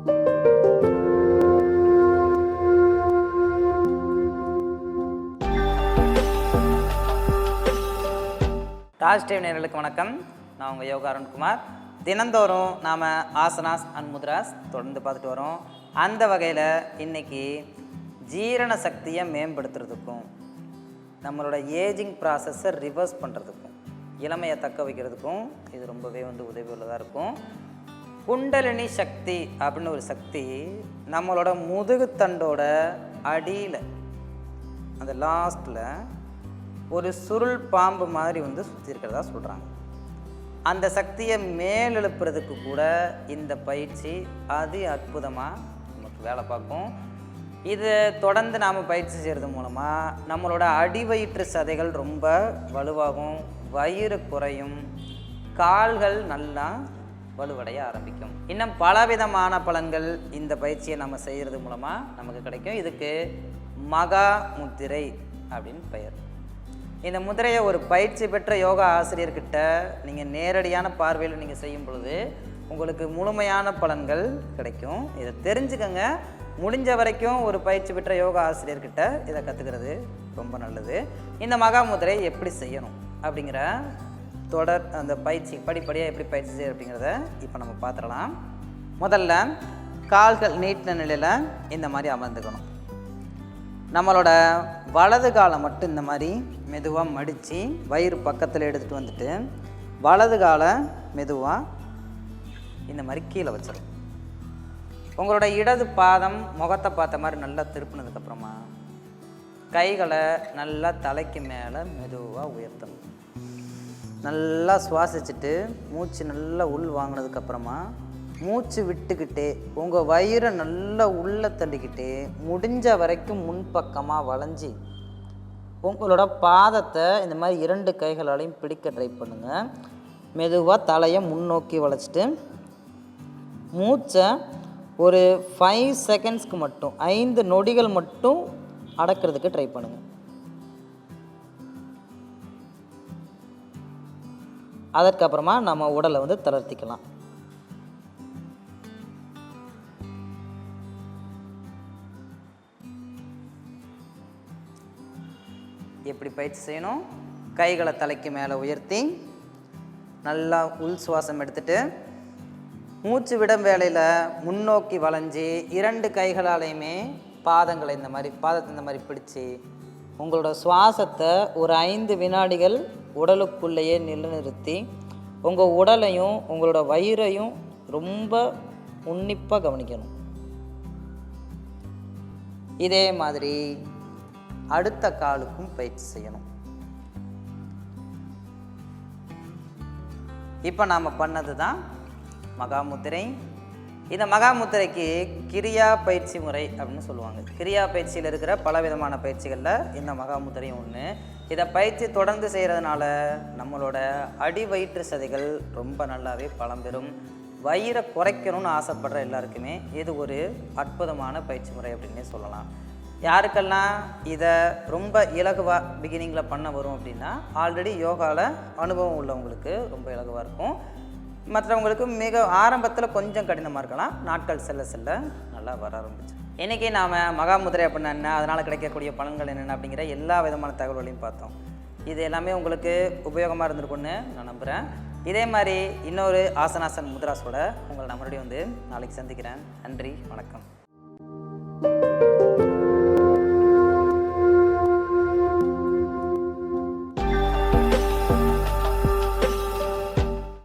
Raj TV நேயர்களுக்கு வணக்கம். நான் உங்கள் யோகா அருண்குமார். தினந்தோறும் நாம் ஆசனாஸ் அண்ட் முத்ராஸ் தொடர்ந்து பார்த்துட்டு வரோம். அந்த வகையில் இன்றைக்கி ஜீரண சக்தியை மேம்படுத்துறதுக்கும் நம்மளோட ஏஜிங் ப்ராசஸை ரிவர்ஸ் பண்ணுறதுக்கும் இளமையை தக்க வைக்கிறதுக்கும் இது ரொம்பவே உதவியுள்ளதாக இருக்கும். குண்டலினி சக்தி அப்படின்னு ஒரு சக்தி நம்மளோட முதுகுத்தண்டோட அடியில் அந்த லாஸ்ட்டில் ஒரு சுருள் பாம்பு மாதிரி சுற்றி இருக்கிறதா சொல்கிறாங்க. அந்த சக்தியை மேலெழுப்புறதுக்கு கூட இந்த பயிற்சி அதி அற்புதமாக நமக்கு வேலை பார்க்கும். இது தொடர்ந்து நாம் பயிற்சி செய்கிறது மூலமாக நம்மளோட அடிவயிற்று சதைகள் ரொம்ப வலுவாகும், வயிறு குறையும், கால்கள் நல்லா வலுவடைய ஆரம்பிக்கும். இன்னும் பலவிதமான பலன்கள் இந்த பயிற்சியை நம்ம செய்கிறது மூலமாக நமக்கு கிடைக்கும். இதுக்கு மகா முத்திரை அப்படின்னு பெயர். இந்த முதிரையை ஒரு பயிற்சி பெற்ற யோகா ஆசிரியர்கிட்ட நீங்கள் நேரடியான பார்வையில் நீங்கள் செய்யும் பொழுது உங்களுக்கு முழுமையான பலன்கள் கிடைக்கும். இதை தெரிஞ்சுக்கங்க. முடிஞ்ச வரைக்கும் ஒரு பயிற்சி பெற்ற யோகா ஆசிரியர்கிட்ட இதை கற்றுக்கிறது ரொம்ப நல்லது. இந்த மகா முதிரை எப்படி செய்யணும் அப்படிங்கிற தொடர் அந்த பயிற்சி படிப்படியாக எப்படி பயிற்சி செய்ய அப்படிங்கிறத இப்போ நம்ம பார்த்துடலாம். முதல்ல கால்கள் நீட்டின நிலையில் இந்த மாதிரி அமர்ந்துக்கணும். நம்மளோட வலது காலை மட்டும் இந்த மாதிரி மெதுவாக மடித்து வயிறு பக்கத்தில் எடுத்துகிட்டு வந்துட்டு வலது காலை மெதுவாக இந்த மாதிரி கீழே வச்சிடும். உங்களோட இடது பாதம் முகத்தை பார்த்த மாதிரி நல்லா திருப்பினதுக்கப்புறமா கைகளை நல்லா தலைக்கு மேலே மெதுவாக உயர்த்தணும். நல்லா சுவாசிச்சுட்டு மூச்சு நல்லா உள் வாங்கினதுக்கப்புறமா மூச்சு விட்டுக்கிட்டே உங்கள் வயிறை நல்லா உள்ளே தள்ளிக்கிட்டே முடிஞ்ச வரைக்கும் முன்பக்கமாக வளைஞ்சி உங்களோட பாதத்தை இந்த மாதிரி 2 கைகளாலையும் பிடிக்க ட்ரை பண்ணுங்கள். மெதுவாக தலையை முன்னோக்கி வளைச்சிட்டு மூச்சை ஒரு 5 செகண்ட்ஸ்க்கு மட்டும் 5 நொடிகள் மட்டும் அடக்கிறதுக்கு ட்ரை பண்ணுங்கள். அதற்கப்புறமா நம்ம உடலை தளர்த்திக்கலாம். எப்படி பயிற்சி செய்யணும்? கைகளை தலைக்கு மேலே உயர்த்தி நல்லா உள் சுவாசம் எடுத்துட்டு மூச்சு விடும் வேளையில் முன்னோக்கி வளைஞ்சி 2 கைகளாலையுமே பாதத்தை இந்த மாதிரி பிடிச்சி உங்களோட சுவாசத்தை ஒரு 5 வினாடிகள் உடலுக்குள்ளேயே நிலைநிறுத்தி உங்கள் உடலையும் உங்களோட வயிறையும் ரொம்ப உன்னிப்பாக கவனிக்கணும். இதே மாதிரி அடுத்த காலுக்கும் பயிற்சி செய்யணும். இப்போ நாம் பண்ணது தான் மகாமுத்திரை. இந்த மகாமுத்திரைக்கு கிரியா பயிற்சி முறை அப்படின்னு சொல்லுவாங்க. கிரியா பயிற்சியில் இருக்கிற பலவிதமான பயிற்சிகளில் இந்த மகாமுத்திரையும் ஒன்று. இதை பயிற்சி தொடர்ந்து செய்கிறதுனால நம்மளோட அடி வயிற்று சதைகள் ரொம்ப நல்லாவே பலம் பெறும். வயிறை குறைக்கணும்னு ஆசைப்படுற எல்லாருக்குமே இது ஒரு அற்புதமான பயிற்சி முறை அப்படின்னே சொல்லலாம். யாருக்கெல்லாம் இதை ரொம்ப இலகுவாக பிகினிங்கில் பண்ண வரும் அப்படின்னா ஆல்ரெடி யோகாவில் அனுபவம் உள்ளவங்களுக்கு ரொம்ப இலகுவாக இருக்கும். மற்றவங்களுக்கு மிக ஆரம்பத்தில் கொஞ்சம் கடினமாக இருக்கலாம். நாட்கள் செல்ல செல்ல நல்லா வர ஆரம்பிச்சு. இன்றைக்கி நாம் மகாமுதிரை அப்படின்னா என்ன, அதனால் கிடைக்கக்கூடிய பலன்கள் என்னென்ன அப்படிங்கிற எல்லா விதமான தகவல்களையும் பார்த்தோம். இது எல்லாமே உங்களுக்கு உபயோகமாக இருந்திருக்குன்னு நான் நம்புகிறேன். இதே மாதிரி இன்னொரு ஆசனாசன் முத்ராஸோட உங்களை நான் மறுபடியும் நாளைக்கு சந்திக்கிறேன். நன்றி, வணக்கம்.